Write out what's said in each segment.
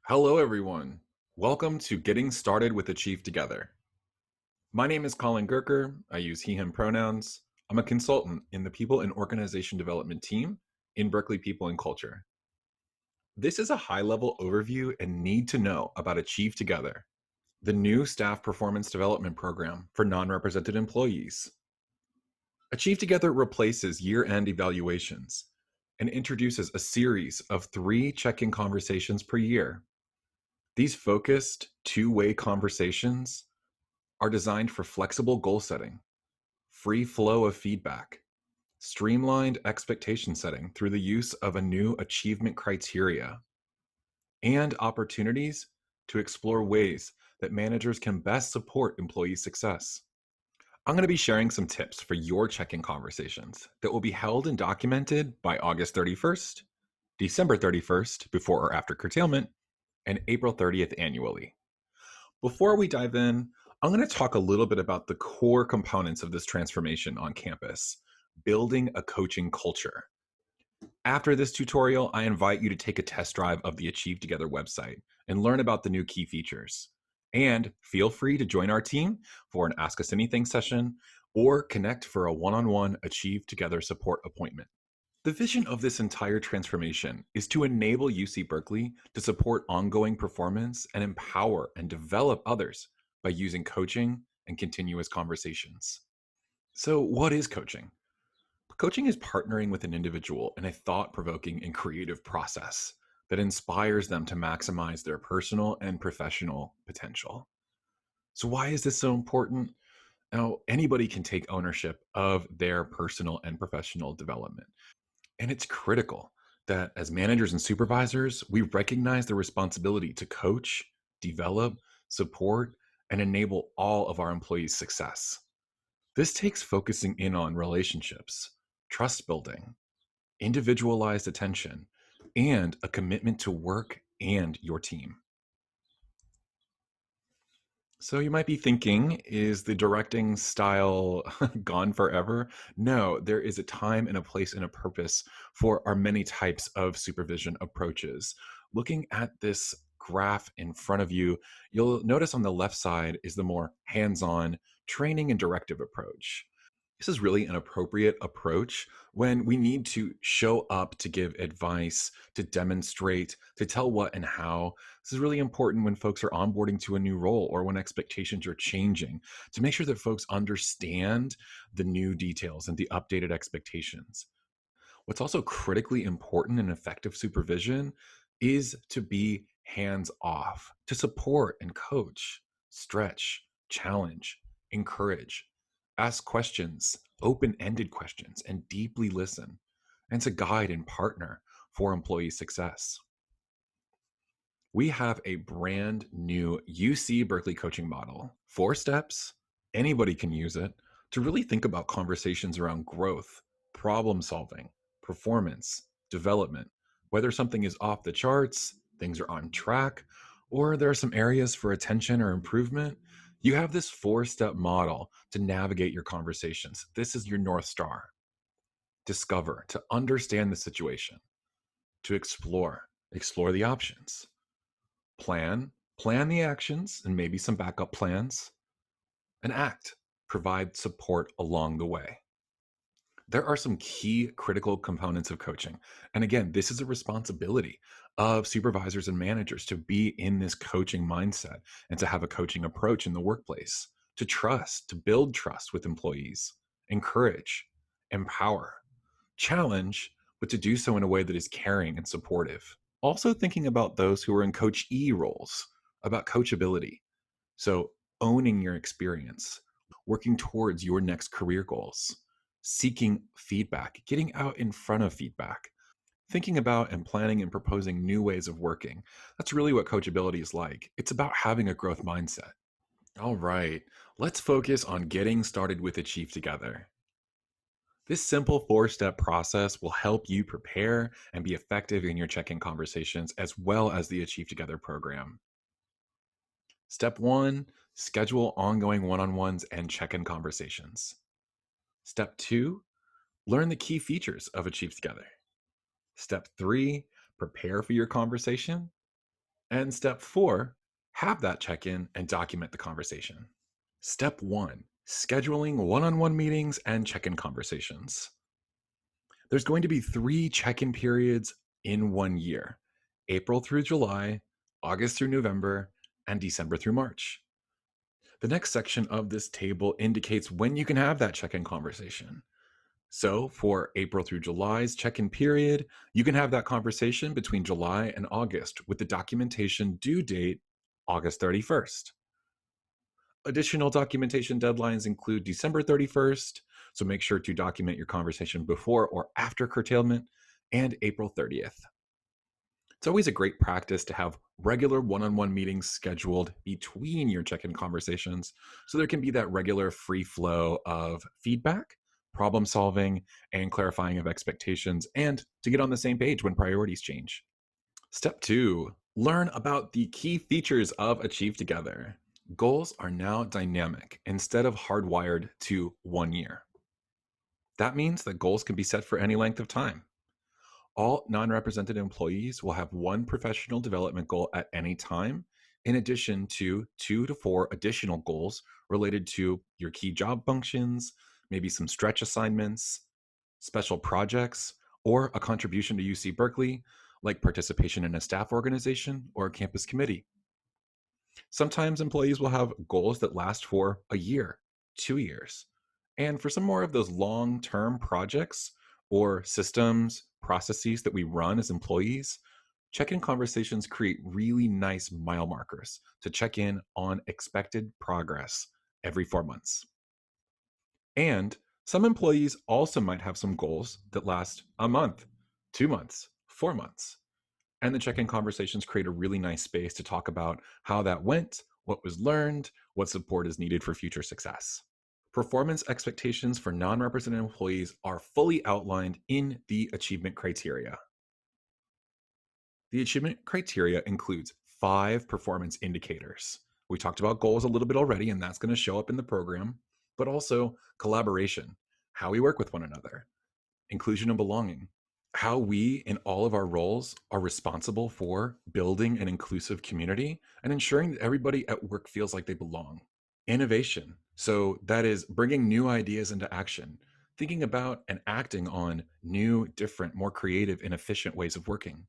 Hello, everyone. Welcome to Getting Started with Achieve Together. My name is Colin Gerker. I use he, him pronouns. I'm a consultant in the People and Organization Development team in Berkeley People and Culture. This is a high level overview and need to know about Achieve Together, the new staff performance development program for non represented employees. Achieve Together replaces year end evaluations and introduces a series of 3 check in conversations per year. These focused, two-way conversations are designed for flexible goal setting, free flow of feedback, streamlined expectation setting through the use of a new achievement criteria, and opportunities to explore ways that managers can best support employee success. I'm going to be sharing some tips for your check-in conversations that will be held and documented by August 31st, December 31st, before or after curtailment, and April 30th annually. Before we dive in, I'm going to talk a little bit about the core components of this transformation on campus, building a coaching culture. After this tutorial, I invite you to take a test drive of the Achieve Together website and learn about the new key features. And feel free to join our team for an Ask Us Anything session or connect for a one-on-one Achieve Together support appointment. The vision of this entire transformation is to enable UC Berkeley to support ongoing performance and empower and develop others by using coaching and continuous conversations. So, what is coaching? Coaching is partnering with an individual in a thought provoking and creative process that inspires them to maximize their personal and professional potential. So, why is this so important? Now, anybody can take ownership of their personal and professional development. And it's critical that as managers and supervisors, we recognize the responsibility to coach, develop, support, and enable all of our employees' success. This takes focusing in on relationships, trust building, individualized attention, and a commitment to work and your team. So you might be thinking, is the directing style gone forever? No, there is a time and a place and a purpose for our many types of supervision approaches. Looking at this graph in front of you, you'll notice on the left side is the more hands-on training and directive approach. This is really an appropriate approach when we need to show up to give advice, to demonstrate, to tell what and how. This is really important when folks are onboarding to a new role or when expectations are changing to make sure that folks understand the new details and the updated expectations. What's also critically important in effective supervision is to be hands off, to support and coach, stretch, challenge, encourage, ask questions, open ended questions, and deeply listen, and to guide and partner for employee success. We have a brand new UC Berkeley coaching model, 4 steps. Anybody can use it to really think about conversations around growth, problem solving, performance, development, whether something is off the charts, things are on track, or there are some areas for attention or improvement. You have this 4 step model to navigate your conversations. This is your North Star. Discover, to understand the situation, to explore the options, plan the actions and maybe some backup plans, and act, provide support along the way. There are some key critical components of coaching. And again, this is a responsibility of supervisors and managers to be in this coaching mindset and to have a coaching approach in the workplace, to trust, to build trust with employees, encourage, empower, challenge, but to do so in a way that is caring and supportive. Also, thinking about those who are in coach E roles, about coachability. So, owning your experience, working towards your next career goals, seeking feedback, getting out in front of feedback, thinking about and planning and proposing new ways of working. That's really what coachability is like. It's about having a growth mindset. All right, let's focus on getting started with Achieve Together. This simple 4 step process will help you prepare and be effective in your check in conversations as well as the Achieve Together program. Step 1, schedule ongoing one on ones and check in conversations. Step 2, learn the key features of Achieve Together. Step 3, prepare for your conversation. And step 4, have that check in and document the conversation. Step 1, scheduling one on one meetings and check in conversations. There's going to be 3 check in periods in 1 year: April through July, August through November, and December through March. The next section of this table indicates when you can have that check in conversation. So, for April through July's check in period, you can have that conversation between July and August with the documentation due date August 31st. Additional documentation deadlines include December 31st, so make sure to document your conversation before or after curtailment, and April 30th. It's always a great practice to have regular one on one meetings scheduled between your check in conversations so there can be that regular free flow of feedback, problem solving, and clarifying of expectations, and to get on the same page when priorities change. Step 2, learn about the key features of Achieve Together. Goals are now dynamic instead of hardwired to 1 year. That means that goals can be set for any length of time. All non represented employees will have one professional development goal at any time, in addition to 2 to 4 additional goals related to your key job functions, maybe some stretch assignments, special projects, or a contribution to UC Berkeley, like participation in a staff organization or a campus committee. Sometimes employees will have goals that last for a year, 2 years. And for some more of those long term projects or systems, processes that we run as employees, check in conversations create really nice mile markers to check in on expected progress every 4 months. And some employees also might have some goals that last a month, 2 months, 4 months. And the check in conversations create a really nice space to talk about how that went, what was learned, what support is needed for future success. Performance expectations for non represented employees are fully outlined in the achievement criteria. The achievement criteria includes 5 performance indicators. We talked about goals a little bit already, and that's going to show up in the program, but also collaboration, how we work with one another, inclusion and belonging, how we in all of our roles are responsible for building an inclusive community and ensuring that everybody at work feels like they belong. Innovation, so that is bringing new ideas into action, thinking about and acting on new, different, more creative and efficient ways of working.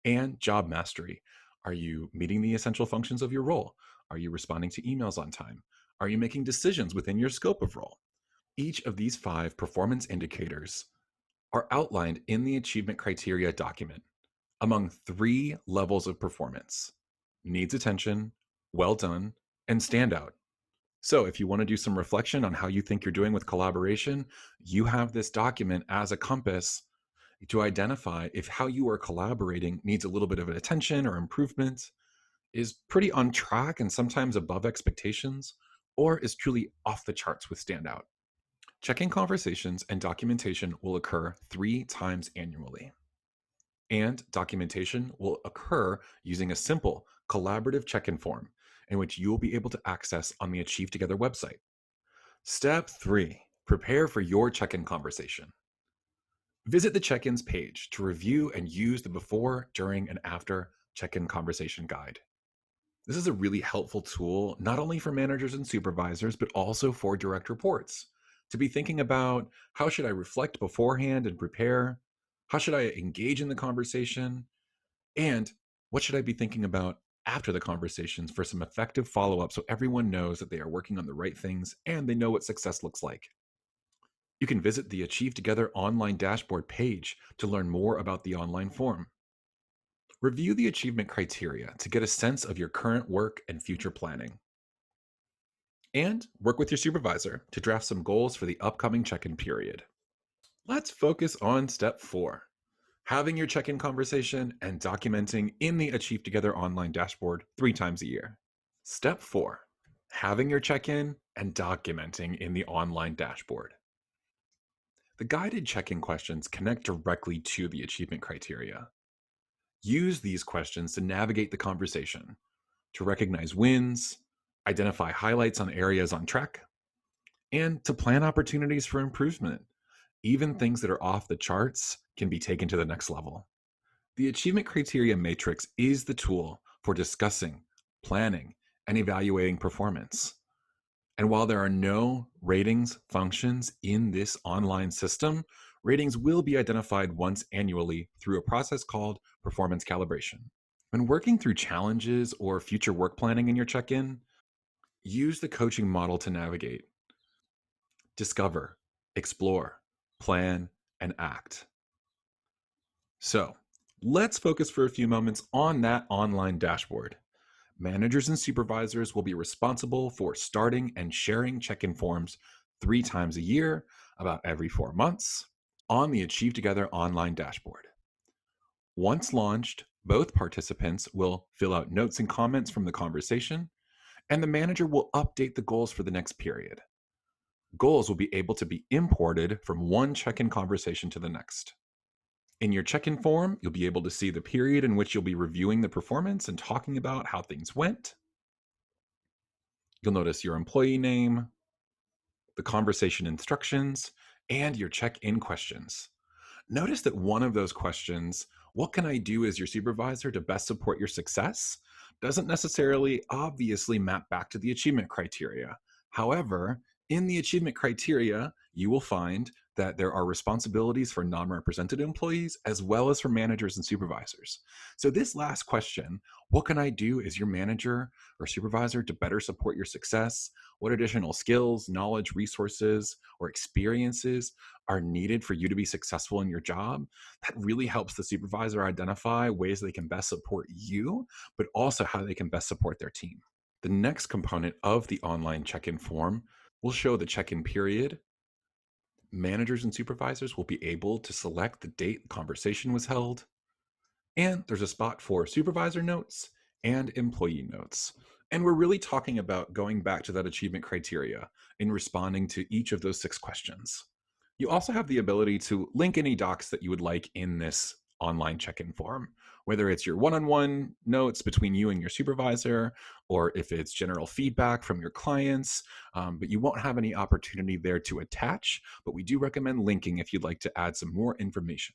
And job mastery, are you meeting the essential functions of your role? Are you responding to emails on time? Are you making decisions within your scope of role? Each of these 5 performance indicators are outlined in the achievement criteria document among 3 levels of performance: needs attention, well done, and standout. So, if you want to do some reflection on how you think you're doing with collaboration, you have this document as a compass to identify if how you are collaborating needs a little bit of attention or improvement, is pretty on track and sometimes above expectations, or is truly off the charts with standout. Checking conversations and documentation will occur 3 times annually. And documentation will occur using a simple collaborative check in form in which you will be able to access on the Achieve Together website. Step 3, prepare for your check in conversation. Visit the check ins page to review and use the before, during, and after check in conversation guide. This is a really helpful tool, not only for managers and supervisors, but also for direct reports, to be thinking about how should I reflect beforehand and prepare? How should I engage in the conversation? And what should I be thinking about after the conversations for some effective follow up so everyone knows that they are working on the right things and they know what success looks like? You can visit the Achieve Together online dashboard page to learn more about the online form. Review the achievement criteria to get a sense of your current work and future planning. And work with your supervisor to draft some goals for the upcoming check in period. Let's focus on step 4, having your check in conversation and documenting in the Achieve Together online dashboard 3 times a year. Step 4, having your check in and documenting in the online dashboard. The guided check in questions connect directly to the achievement criteria. Use these questions to navigate the conversation, to recognize wins, identify highlights on areas on track, and to plan opportunities for improvement. Even things that are off the charts can be taken to the next level. The Achievement Criteria Matrix is the tool for discussing, planning, and evaluating performance. And while there are no ratings functions in this online system, ratings will be identified once annually through a process called performance calibration. When working through challenges or future work planning in your check in, use the coaching model to navigate, discover, explore, plan, and act. So, let's focus for a few moments on that online dashboard. Managers and supervisors will be responsible for starting and sharing check in forms 3 times a year, about every 4 months, on the Achieve Together online dashboard. Once launched, both participants will fill out notes and comments from the conversation, and the manager will update the goals for the next period. Goals will be able to be imported from one check in conversation to the next. In your check in form, you'll be able to see the period in which you'll be reviewing the performance and talking about how things went. You'll notice your employee name, the conversation instructions, and your check in questions. Notice that one of those questions, what can I do as your supervisor to best support your success, doesn't necessarily obviously map back to the achievement criteria. However, in the achievement criteria, you will find that there are responsibilities for non-represented employees as well as for managers and supervisors. So this last question, what can I do as your manager or supervisor to better support your success? What additional skills, knowledge, resources, or experiences are needed for you to be successful in your job? That really helps the supervisor identify ways they can best support you, but also how they can best support their team. The next component of the online check-in form will show the check-in period. Managers and supervisors will be able to select the date the conversation was held, and there's a spot for supervisor notes and employee notes. And we're really talking about going back to that achievement criteria in responding to each of those 6 questions. You also have the ability to link any docs that you would like in this online check-in form, whether it's your one-on-one notes between you and your supervisor, or if it's general feedback from your clients, but you won't have any opportunity there to attach, but we do recommend linking if you'd like to add some more information.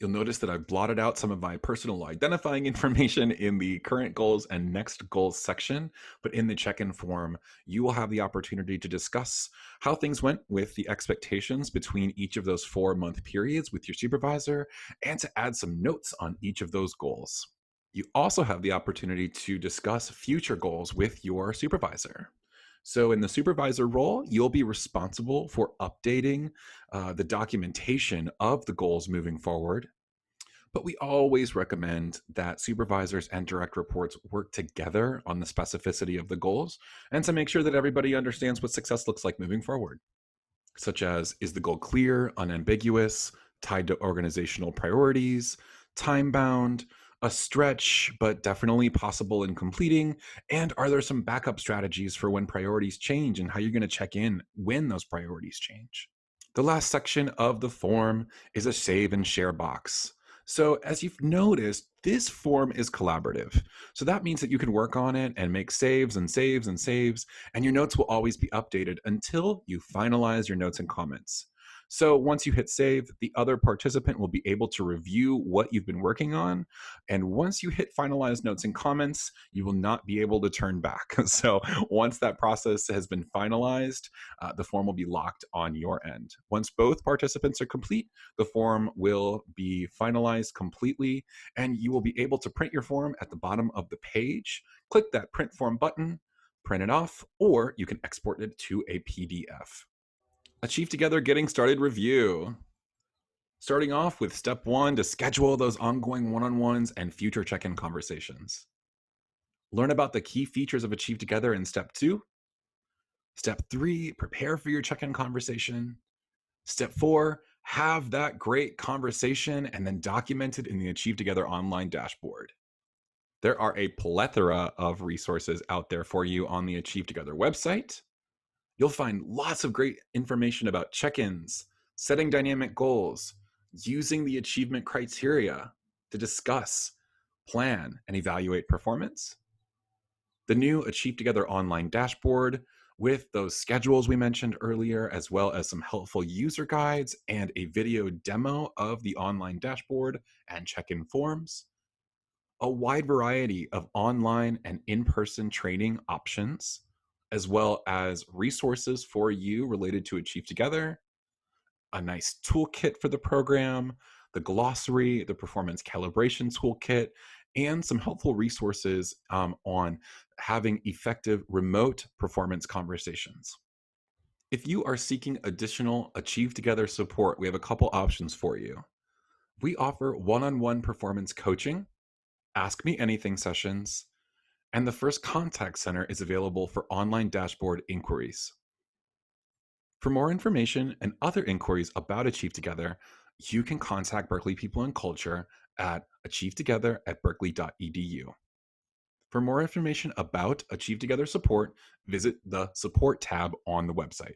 You'll notice that I've blotted out some of my personal identifying information in the current goals and next goals section, but in the check-in form, you will have the opportunity to discuss how things went with the expectations between each of those 4-month periods with your supervisor and to add some notes on each of those goals. You also have the opportunity to discuss future goals with your supervisor. So in the supervisor role, you'll be responsible for updating the documentation of the goals moving forward. But we always recommend that supervisors and direct reports work together on the specificity of the goals and to make sure that everybody understands what success looks like moving forward, such as, is the goal clear, unambiguous, tied to organizational priorities, time bound, a stretch, but definitely possible in completing? And are there some backup strategies for when priorities change and how you're going to check in when those priorities change? The last section of the form is a save and share box. So as you've noticed, this form is collaborative. So that means that you can work on it and make saves and saves and saves, and your notes will always be updated until you finalize your notes and comments. So once you hit save, the other participant will be able to review what you've been working on. And once you hit finalize notes and comments, you will not be able to turn back. So once that process has been finalized, the form will be locked on your end. Once both participants are complete, the form will be finalized completely, and you will be able to print your form at the bottom of the page. Click that print form button, print it off, or you can export it to a PDF. Achieve Together Getting Started review. Starting off with step 1 to schedule those ongoing one-on-ones and future check-in conversations. Learn about the key features of Achieve Together in step 2. Step 3, prepare for your check-in conversation. Step 4, have that great conversation and then document it in the Achieve Together online dashboard. There are a plethora of resources out there for you on the Achieve Together website. You'll find lots of great information about check-ins, setting dynamic goals, using the achievement criteria to discuss, plan, and evaluate performance. The new Achieve Together online dashboard with those schedules we mentioned earlier, as well as some helpful user guides and a video demo of the online dashboard and check in forms, a wide variety of online and in person training options, as well as resources for you related to Achieve Together, a nice toolkit for the program, the glossary, the performance calibration toolkit, and some helpful resources on having effective remote performance conversations. If you are seeking additional Achieve Together support, we have a couple options for you. We offer one on one performance coaching, Ask Me Anything sessions, and the First Contact Center is available for online dashboard inquiries. For more information and other inquiries about Achieve Together, you can contact Berkeley People and Culture at achievetogether@berkeley.edu. For more information about Achieve Together support, visit the support tab on the website.